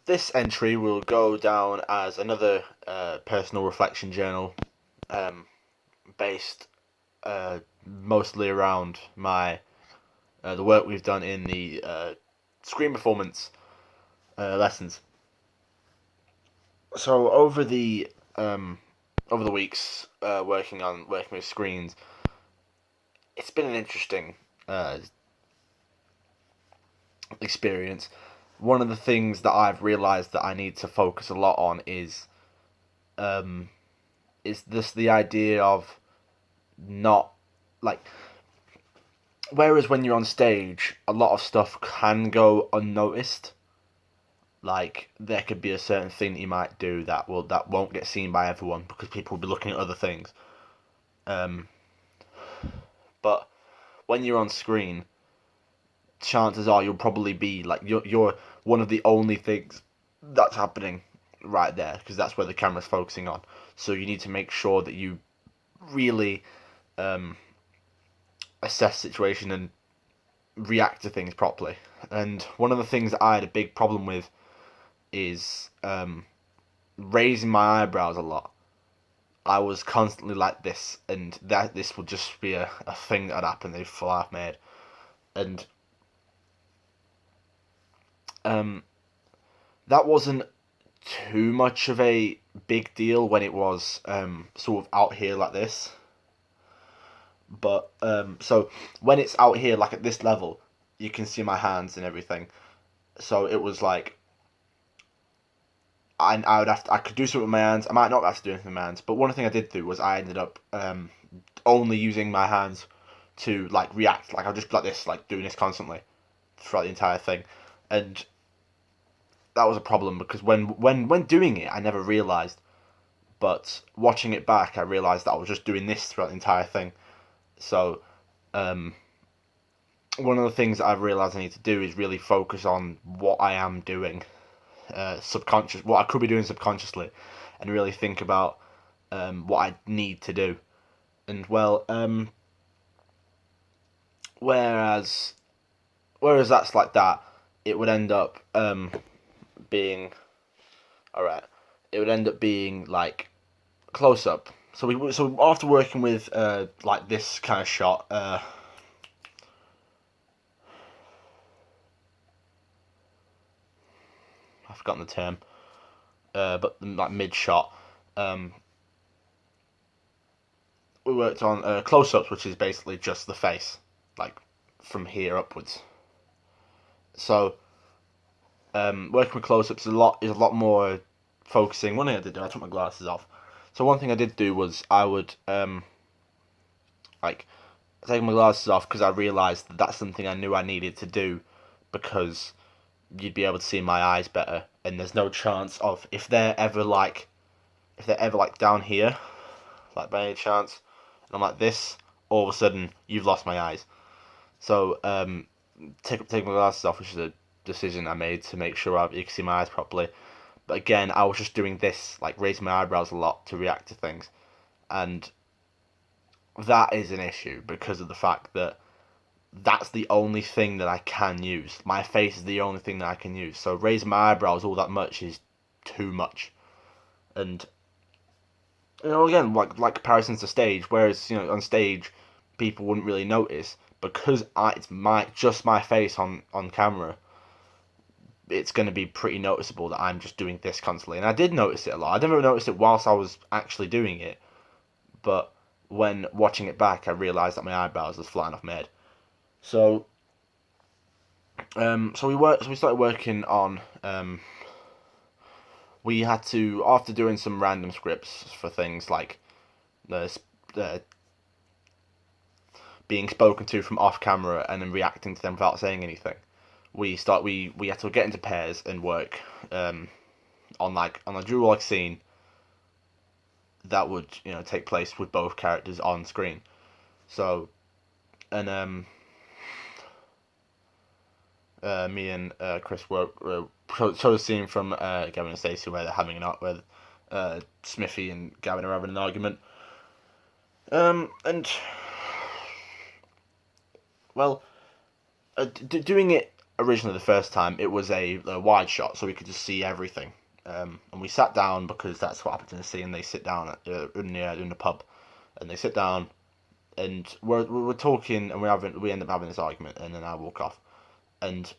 this entry will go down as another personal reflection journal, um, based mostly around my the work we've done in the screen performance lessons. So over the weeks working with screens, it's been an interesting uh, experience. One of the things that I've realized that I need to focus a lot on um, is this the idea of not like whereas when you're on stage, a lot of stuff can go unnoticed. Like there could be a certain thing that you might do that won't get seen by everyone because people will be looking at other things. Um, but when you're on screen, chances are you'll probably be like you're one of the only things that's happening right there because that's where the camera's focusing on. So you need to make sure that you really um, assess the situation and react to things properly. And one of the things that I had a big problem with is raising my eyebrows a lot. I was constantly like this, and that this would just be a thing that would happen. They'd fall off my head, and um, that wasn't too much of a big deal when it was sort of out here like this. But so when it's out here like at this level, you can see my hands and everything. So it was like I would have to, I could do something with my hands. I might not have to do anything with my hands. But one thing I did do was I ended up only using my hands to like react. Like I'll just be like this, like doing this constantly throughout the entire thing, and that was a problem because when doing it, I never realized. But watching it back, I realized that I was just doing this throughout the entire thing. So um, one of the things that I've realized I need to do is really focus on what I am doing, subconscious, what I could be doing subconsciously, and really think about what I need to do. And well, whereas whereas that's like that, it would end up being all right. It would end up being like close up. So after working with like this kind of shot, I've forgotten the term, but like mid shot, um, we worked on close ups, which is basically just the face, like from here upwards. So working with close ups is a lot more focusing. One thing I did do, I took my glasses off. So one thing I did do was I would like take my glasses off because I realised that that's something I knew I needed to do because you'd be able to see my eyes better, and there's no chance of if they're ever like down here, like by any chance, and I'm like this, all of a sudden you've lost my eyes. So take my glasses off, which is a decision I made to make sure you can see my eyes properly. But again, I was just doing this, like raising my eyebrows a lot to react to things, and that is an issue because of the fact that that's the only thing that I can use. My face is the only thing that I can use. So raising my eyebrows all that much is too much. And again, like comparisons to stage, whereas on stage people wouldn't really notice because it's my face on camera. It's going to be pretty noticeable that I'm just doing this constantly, and I did notice it a lot. I never noticed it whilst I was actually doing it, but when watching it back, I realised that my eyebrows was flying off my head. So so we started working on we had to after doing some random scripts for things like the being spoken to from off camera and then reacting to them without saying anything. We had to get into pairs and work on a dual like scene that would take place with both characters on screen. So and me and Chris work show the scene from Gavin and Stacey where they're having where Smithy and Gavin are having an argument. And well, doing it originally the first time it was a wide shot, so we could just see everything. And we sat down because that's what happens in the scene. They sit down in the pub, and they sit down, and we're talking, and we end up having this argument, and then I walk off. And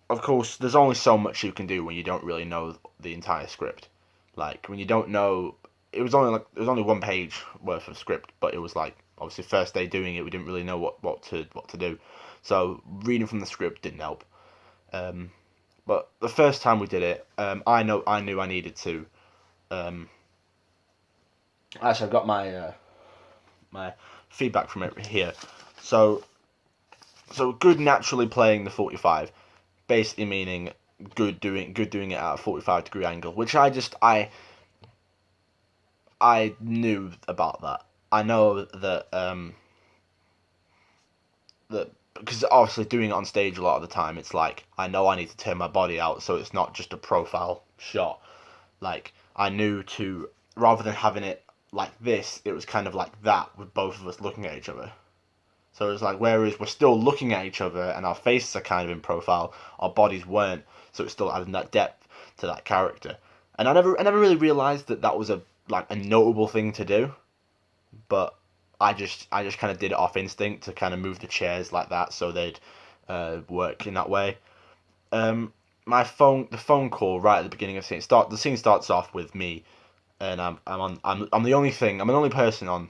of course, there's only so much you can do when you don't really know the entire script. Like when you don't know, it was only 1 page worth of script, but it was like obviously first day doing it, we didn't really know what to do. So reading from the script didn't help. But the first time we did it, I knew I needed to. Actually, I've got my feedback from it here. So good naturally playing the 45, basically meaning good doing it at a 45-degree angle, which I knew about that. I know that that because obviously doing it on stage a lot of the time, it's like I know I need to turn my body out so it's not just a profile shot. Like I knew to rather than having it like this, it was kind of like that with both of us looking at each other. So it was like whereas we're still looking at each other and our faces are kind of in profile, our bodies weren't, so it's still adding that depth to that character. And I never really realized that that was a notable thing to do, but I just kind of did it off instinct to kind of move the chairs like that so they'd work in that way. The phone call right at the beginning of the scene starts off with me, and I'm the only thing, I'm the only person on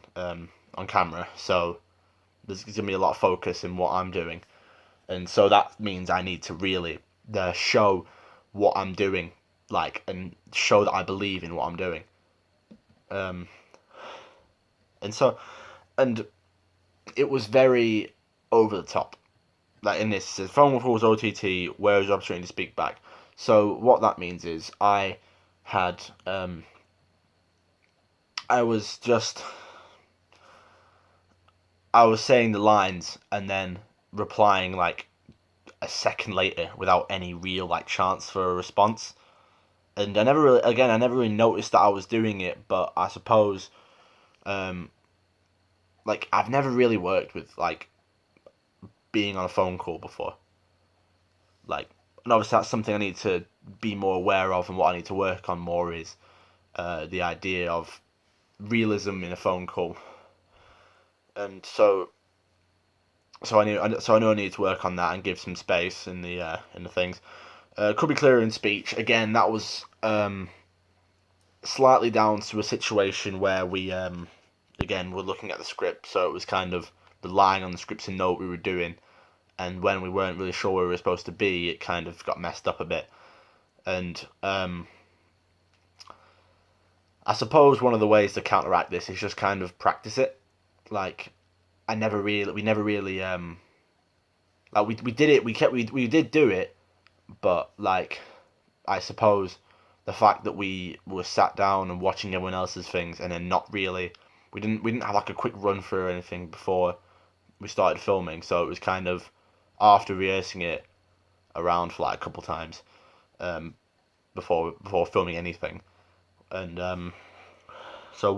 camera, so there's gonna be a lot of focus in what I'm doing, and so that means I need to really show what I'm doing, like, and show that I believe in what I'm doing. Um, and so and it was very over the top. Like in this, it says phone calls OTT. Where is your opportunity to speak back? So what that means is had I was just I was saying the lines and then replying like a second later without any real like chance for a response. And I never really noticed that I was doing it, but I suppose um like I've never really worked with like being on a phone call before. Like, and obviously that's something I need to be more aware of, and what I need to work on more is the idea of realism in a phone call. And so I know I need to work on that and give some space in the things. Could be clearer in speech. Again, that was slightly down to a situation where we again were looking at the script, so it was kind of relying on the script to know what we were doing, and when we weren't really sure where we were supposed to be, it kind of got messed up a bit. And I suppose one of the ways to counteract this is just kind of practice it. Like we never really like we did it. We did do it, but like I suppose the fact that we were sat down and watching everyone else's things and then not really we didn't have like a quick run through or anything before we started filming, so it was kind of after rehearsing it around for like a couple times um, before filming anything, and so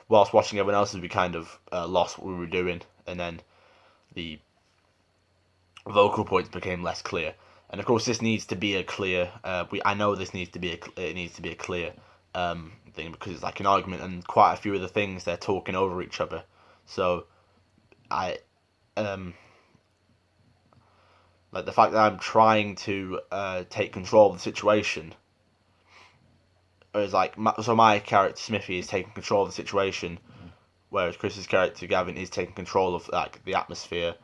whilst watching everyone else's, we kind of lost what we were doing, and then the vocal points became less clear. And of course, this needs to be a clear. I know this needs to be it needs to be a clear thing because it's like an argument, and quite a few of the things they're talking over each other. So I um like the fact that I'm trying to take control of the situation is like my character Smithy is taking control of the situation, whereas Chris's character Gavin is taking control of like the atmosphere.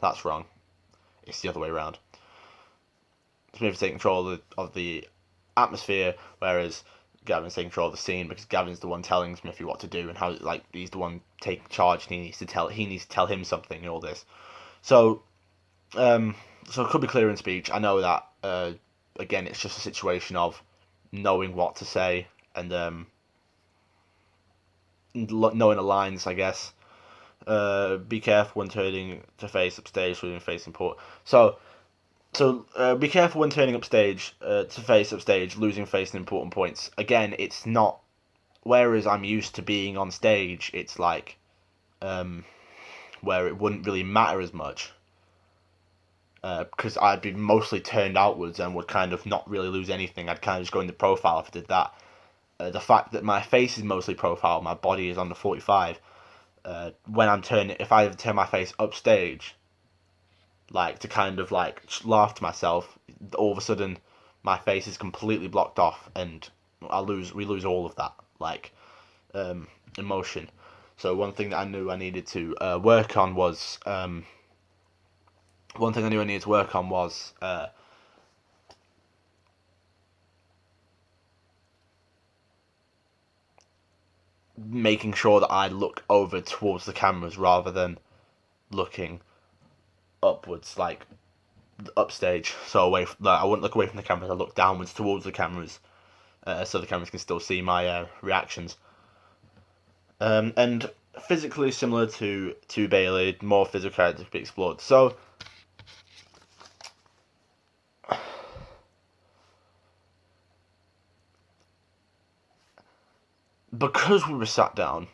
That's wrong. It's the other way around. Smithy's taking control of the atmosphere, whereas Gavin's taking control of the scene because Gavin's the one telling Smithy what to do and how like he's the one taking charge and he needs to tell him something and all this. So so it could be clear in speech. I know that again it's just a situation of knowing what to say and knowing the lines, I guess. Be careful when turning to face upstage, losing face in port. Be careful when turning upstage to face upstage, losing face in important points. Again, it's not. Whereas I'm used to being on stage, it's like where it wouldn't really matter as much, because I'd be mostly turned outwards and would kind of not really lose anything. I'd kind of just go into profile if I did that. The fact that my face is mostly profile, my body is on the 45. When I'm turning, if I turn my face upstage, like to kind of like laugh to myself, all of a sudden my face is completely blocked off, and we lose all of that like emotion. So one thing that I knew I needed to work on was making sure that I look over towards the cameras rather than looking upwards, like upstage. So like, I wouldn't look away from the cameras. I look downwards towards the cameras, so the cameras can still see my reactions. And physically similar to Bailey, more physical characters to be explored. So because we were sat down,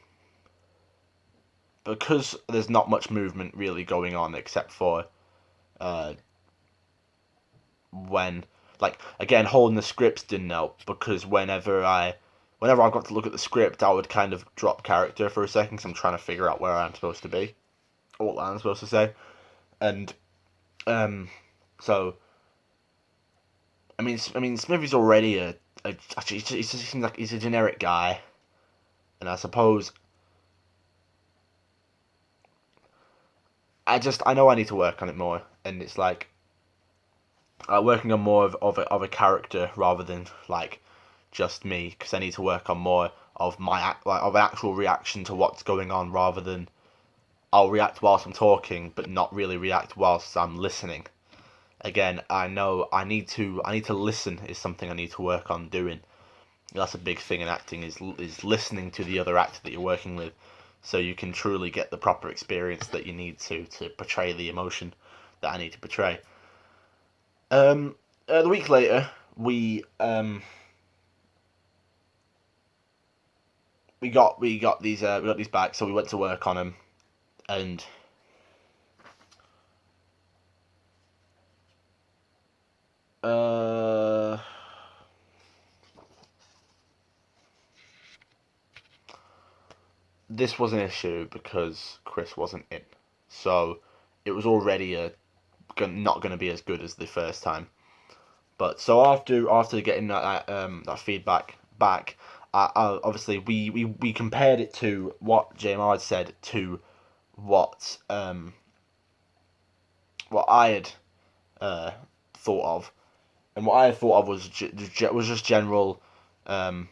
because there's not much movement really going on except for uh, when, like, again, holding the scripts didn't help, because whenever I got to look at the script, I would kind of drop character for a second because I'm trying to figure out where I'm supposed to be or what I'm supposed to say. And so I mean Smithy's already actually he just seems like he's a generic guy, and I suppose I know I need to work on it more, and it's like working on more of a character rather than like just me, because I need to work on more of of actual reaction to what's going on, rather than I'll react whilst I'm talking but not really react whilst I'm listening. Again, I know I need to listen is something I need to work on doing. That's a big thing in acting, is listening to the other actor that you're working with, so you can truly get the proper experience that you need to portray the emotion that I need to portray. The week later, we got these back, so we went to work on them, and uh, this was an issue because Chris wasn't in, so it was already not going to be as good as the first time. But so after getting that feedback back, obviously we compared it to what JMR had said to what what I had thought of, and what I had thought of was just general, um,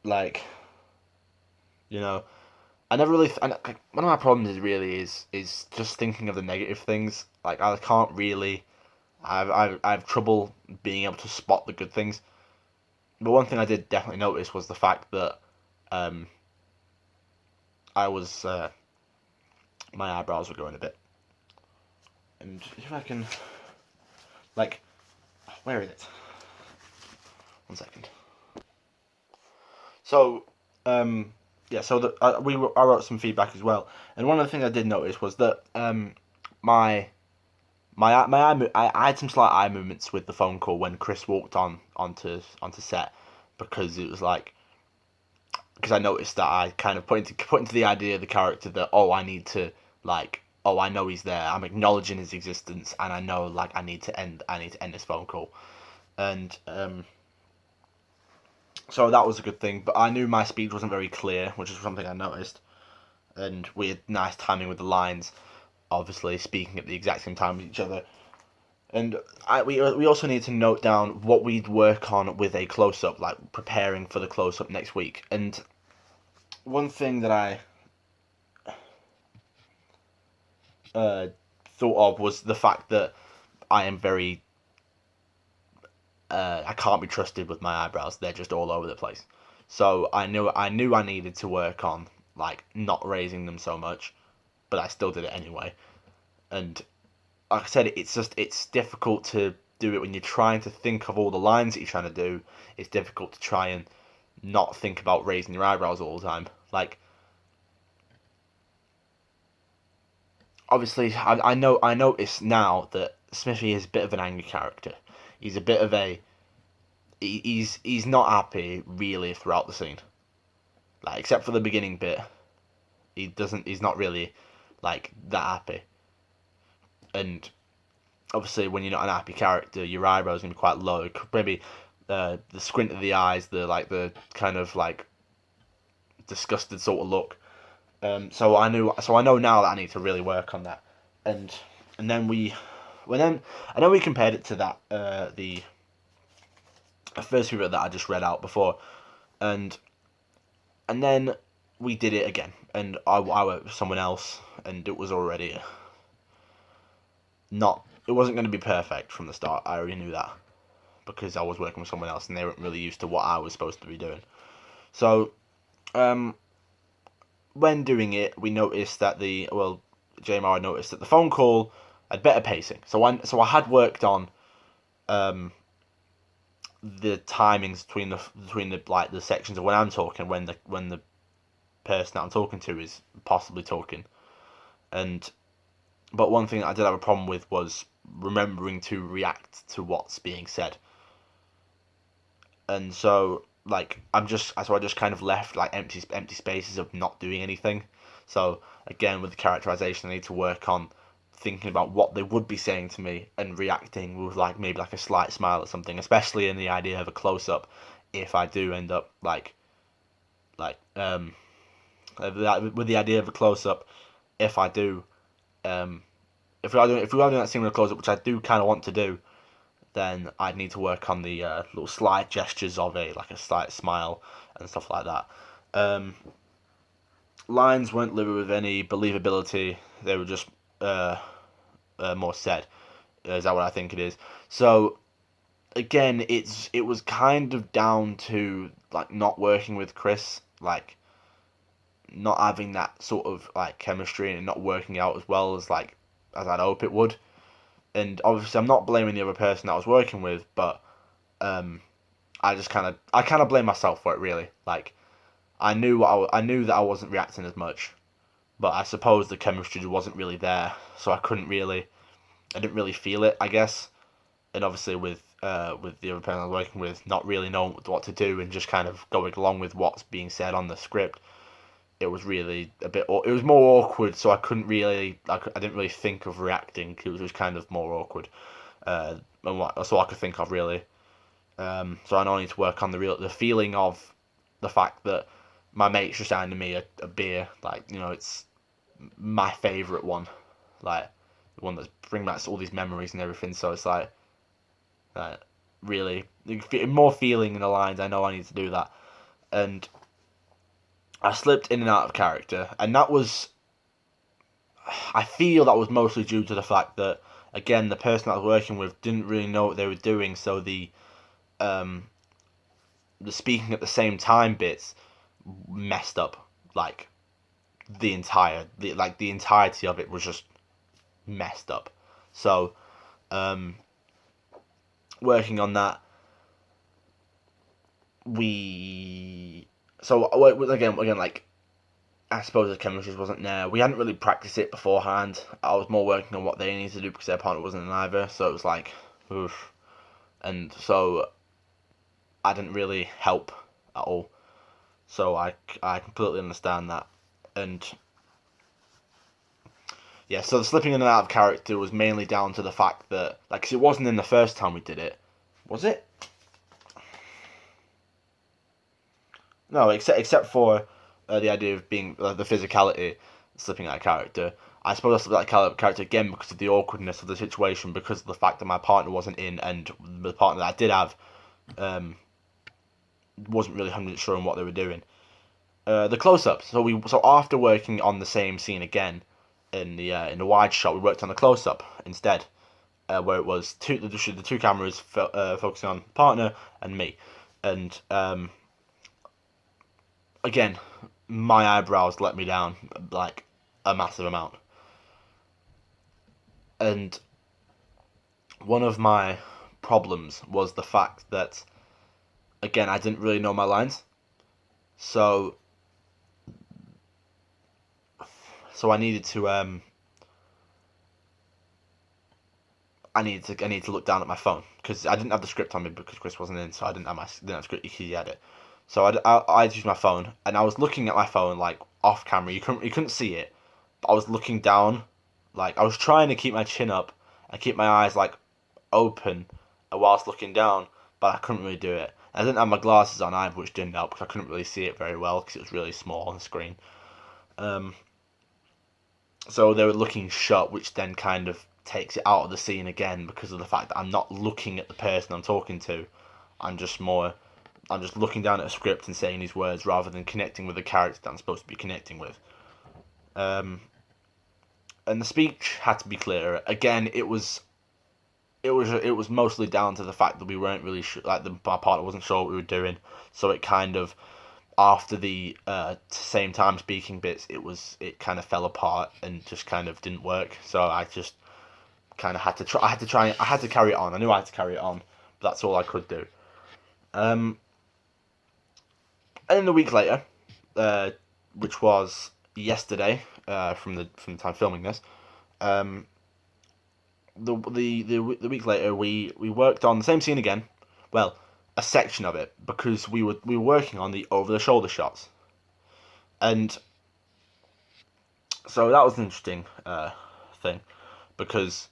like, you know, I never really like, one of my problems is just thinking of the negative things. Like, I can't really, I have trouble being able to spot the good things. But one thing I did definitely notice was the fact that um, I was my eyebrows were going a bit, and if I can, like, where is it? 1 second. So, yeah, so I wrote some feedback as well, and one of the things I did notice was that my I had some slight eye movements with the phone call when Chris walked onto set, because it was like, because I noticed that I kind of put into the idea of the character that, oh, I need to, like, oh, I know he's there, I'm acknowledging his existence, and I know, like, I need to end this phone call, and so that was a good thing. But I knew my speech wasn't very clear, which is something I noticed, and we had nice timing with the lines, obviously speaking at the exact same time with each other. And we also need to note down what we'd work on with a close up, like preparing for the close up next week. And one thing that I thought of was the fact that I am very I can't be trusted with my eyebrows. They're just all over the place. So I knew I needed to work on, like, not raising them so much, but I still did it anyway. And like I said, it's difficult to do it when you're trying to think of all the lines that you're trying to do. It's difficult to try and not think about raising your eyebrows all the time. Like, obviously I notice now that Smithy is a bit of an angry character. He's a bit of a he's not happy really throughout the scene. Like except for the beginning bit, he's not really like that happy. And obviously when you're not an happy character, your eyebrows gonna be quite low. Maybe the squint of the eyes, the kind of like disgusted sort of look. So I know now that I need to really work on that. And and then I know we compared it to that the first video that I just read out before, and then we did it again, and I worked with someone else, and it was already not. It wasn't going to be perfect from the start. I already knew that because I was working with someone else, and they weren't really used to what I was supposed to be doing. So, when doing it, we noticed that JMR noticed that the phone call had better pacing. So I had worked on the timings between the like the sections of when I'm talking, when the person that I'm talking to is possibly talking, and but one thing that I did have a problem with was remembering to react to what's being said, and so like I just kind of left like empty spaces of not doing anything. So again, with the characterization, I need to work on thinking about what they would be saying to me and reacting with like maybe like a slight smile or something, especially in the idea of a close up. If I do end up like with the idea of a close up, if I do if we are doing that scene with a close up, which I do kind of want to do, then I'd need to work on the little slight gestures of a slight smile and stuff like that. Lines weren't delivered with any believability; they were just more said. Is that what I think it is? So again, it was kind of down to like not working with Chris, like not having that sort of like chemistry and not working out as well as I'd hope it would. And obviously, I'm not blaming the other person that I was working with, but um, I kind of blame myself for it really. Like I knew that I wasn't reacting as much, but I suppose the chemistry wasn't really there, so I didn't really feel it, I guess. And obviously with the other person I was working with, not really knowing what to do and just kind of going along with what's being said on the script, it was really it was more awkward. So I didn't really think of reacting. It was just kind of more awkward. And that's all I could think of really. So I know I need to work on the feeling of the fact that my mate's just handing me a beer, like it's my favourite one, like the one that's bringing back all these memories and everything. So it's like really more feeling in the lines. I know I need to do that, and I slipped in and out of character, and I feel that was mostly due to the fact that again the person I was working with didn't really know what they were doing, so um the speaking at the same time bits messed up like the entirety of it was just messed up. So um working on that, we so again like I suppose the chemistry wasn't there. We hadn't really practiced it beforehand. I was more working on what they needed to do because their partner wasn't in either, so it was like oof. And so I didn't really help at all. So I completely understand that. And yeah, so the slipping in and out of character was mainly down to the fact that, like, 'cause it wasn't in the first time we did it, was it? No, except for the idea of being the physicality, slipping out of character. I suppose I slipped out of character again because of the awkwardness of the situation, because of the fact that my partner wasn't in, and the partner that I did have um, wasn't really 100% sure on what they were doing. The close-ups. So after working on the same scene again in the wide shot, we worked on the close-up instead, where it was the two cameras focusing on partner and me, and again, my eyebrows let me down like a massive amount, and one of my problems was the fact that again I didn't really know my lines, so I needed to I need to look down at my phone because I didn't have the script on me because Chris wasn't in, so I didn't have script. He had it, so I used my phone and I was looking at my phone like off camera. You couldn't see it, but I was looking down, like I was trying to keep my chin up and keep my eyes like open whilst looking down, but I couldn't really do it. I didn't have my glasses on either, which didn't help because I couldn't really see it very well because it was really small on the screen. Um, so they were looking shut, which then kind of takes it out of the scene again because of the fact that I'm not looking at the person I'm talking to. I'm just more, I'm just looking down at a script and saying these words rather than connecting with the character that I'm supposed to be connecting with. And the speech had to be clearer. Again, it was mostly down to the fact that we weren't really sure, like my partner wasn't sure what we were doing, so it kind of after the same time speaking bits, it kind of fell apart and just kind of didn't work. So I just kind of had to try. I had to carry it on. I knew I had to carry it on, but that's all I could do. And then a week later, which was yesterday, from the time filming this, the week later we worked on the same scene again. Well, a section of it because we were working on the over the shoulder shots, and so that was an interesting thing because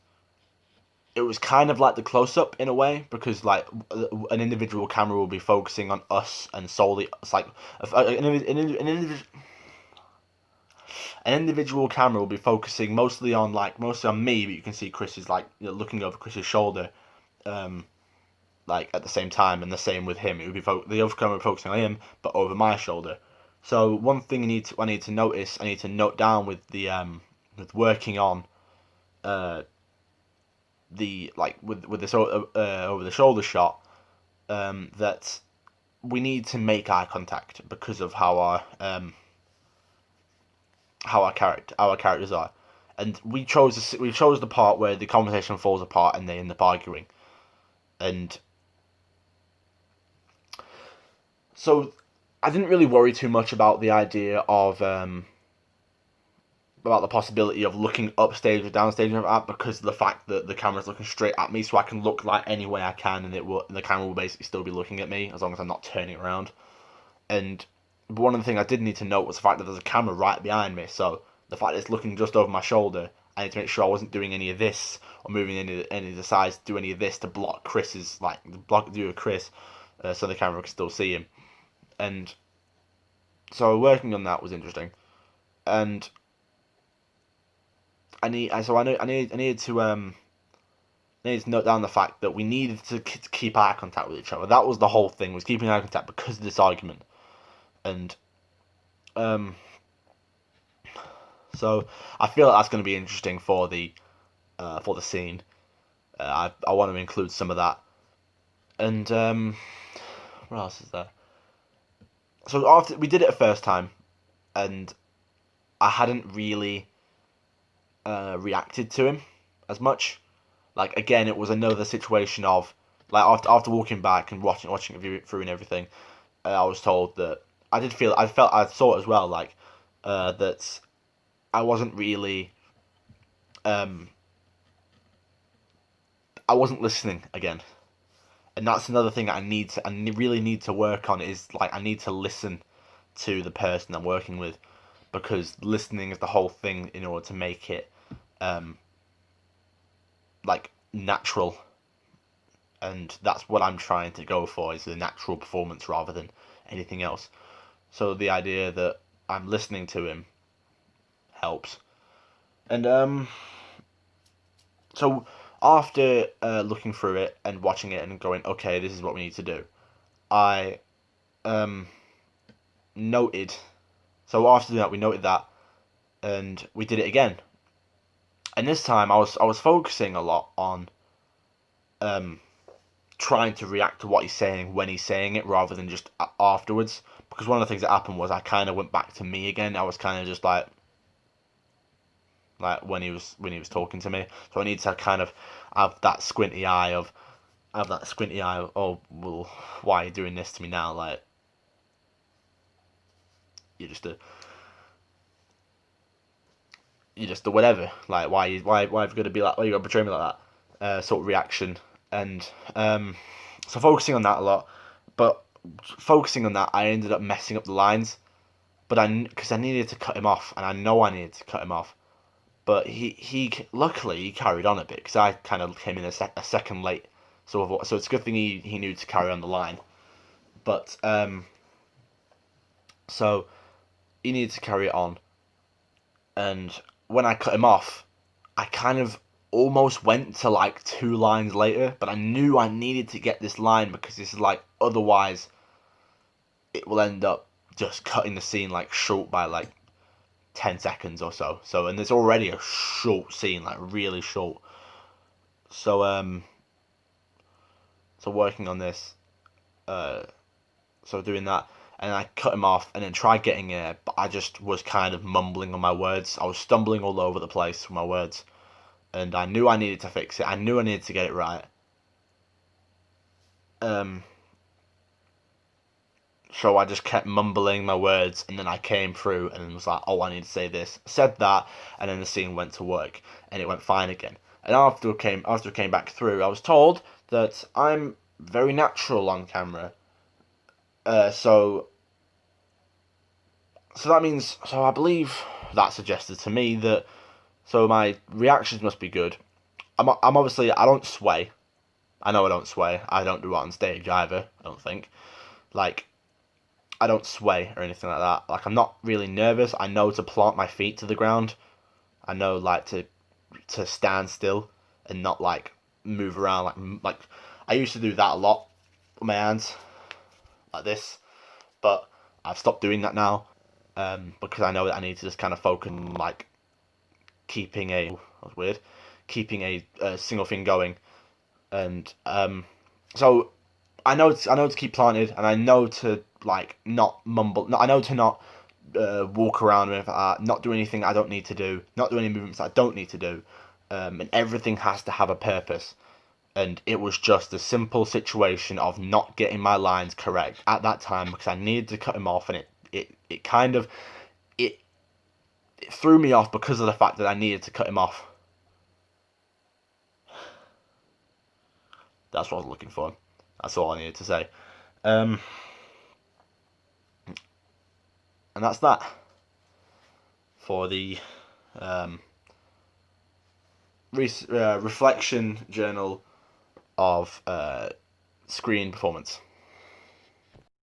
it was kind of like the close up in a way because like an individual camera will be focusing on us and solely it's like an individual camera will be focusing mostly on me, but you can see Chris is like looking over Chris's shoulder, like at the same time, and the same with him. It would be the other camera focusing on him, but over my shoulder. So one thing I need to notice, I need to note down with the with working on the like with this over the shoulder shot, that we need to make eye contact because of how our characters are, and we chose the part where the conversation falls apart and they end up arguing, and so I didn't really worry too much about the idea of about the possibility of looking upstage or downstage of that because of the fact that the camera's looking straight at me, so I can look like any way I can, and the camera will basically still be looking at me as long as I'm not turning around. And one of the things I did need to note was the fact that there's a camera right behind me, so the fact that it's looking just over my shoulder, I need to make sure I wasn't doing any of this or moving any of the sides to do any of this to block block the view of Chris, so the camera can still see him. And so working on that was interesting, and I needed to note down the fact that we needed to keep eye contact with each other. That was the whole thing, was keeping eye contact because of this argument. And so I feel like that's going to be interesting for the scene. I want to include some of that. And what else is there? So after we did it a first time, and I hadn't really reacted to him as much. Like again, it was another situation of like after walking back and watching it through and everything, I was told that I saw it as well like that I wasn't really I wasn't listening again, and that's another thing I really need to work on is like I need to listen to the person I'm working with because listening is the whole thing in order to make it like natural, and that's what I'm trying to go for is a natural performance rather than anything else. So the idea that I'm listening to him helps. And so after looking through it and watching it and going, okay, this is what we need to do, I noted. So after that, we noted that, and we did it again. And this time, I was focusing a lot on trying to react to what he's saying when he's saying it, rather than just afterwards. Because one of the things that happened was I kind of went back to me again. I was kind of just like when he was talking to me. So I need to kind of have that squinty eye of oh well, why are you doing this to me now? Like you're just a you're just a whatever. Like why have you got to be like, why you got to betray me like that? sort of reaction, and so focusing on that a lot. But focusing on that, I ended up messing up the lines. But because I needed to cut him off, and I know I needed to cut him off. But he luckily he carried on a bit because I kind of came in a second late. So it's a good thing he knew to carry on the line. But so he needed to carry it on, and when I cut him off, I kind of almost went to like 2 lines later, but I knew I needed to get this line because this is like otherwise it will end up just cutting the scene like short by like 10 seconds or so. So and there's already a short scene, like really short. So so working on this, uh so doing that, and I cut him off and then tried getting it, but I just was kind of mumbling on my words. I was stumbling all over the place with my words, and I knew I needed to fix it. I knew I needed to get it right. Um, so I just kept mumbling my words, and then I came through and was like, "Oh, I need to say this." Said that, and then the scene went to work, and it went fine again. And after it came back through, I was told that I'm very natural on camera. So that means I believe that suggested to me that my reactions must be good. I'm obviously I don't sway. I know I don't sway. I don't do it on stage either. I don't think. Like I don't sway or anything like that. Like I'm not really nervous. I know to plant my feet to the ground. I know like to stand still and not like move around like I used to do that a lot with my hands like this, but I've stopped doing that now because I know that I need to just kind of focus on like keeping a that's weird keeping a single thing going and so I know to keep planted, and I know to like not mumble. No, I know to not walk around or anything like that. Not do anything I don't need to do. Not do any movements I don't need to do. And everything has to have a purpose. And it was just a simple situation of not getting my lines correct at that time because I needed to cut him off, and it kind of it, it threw me off because of the fact that I needed to cut him off. That's what I was looking for. That's all I needed to say. Um, and that's that for the um, reflection journal of screen performance.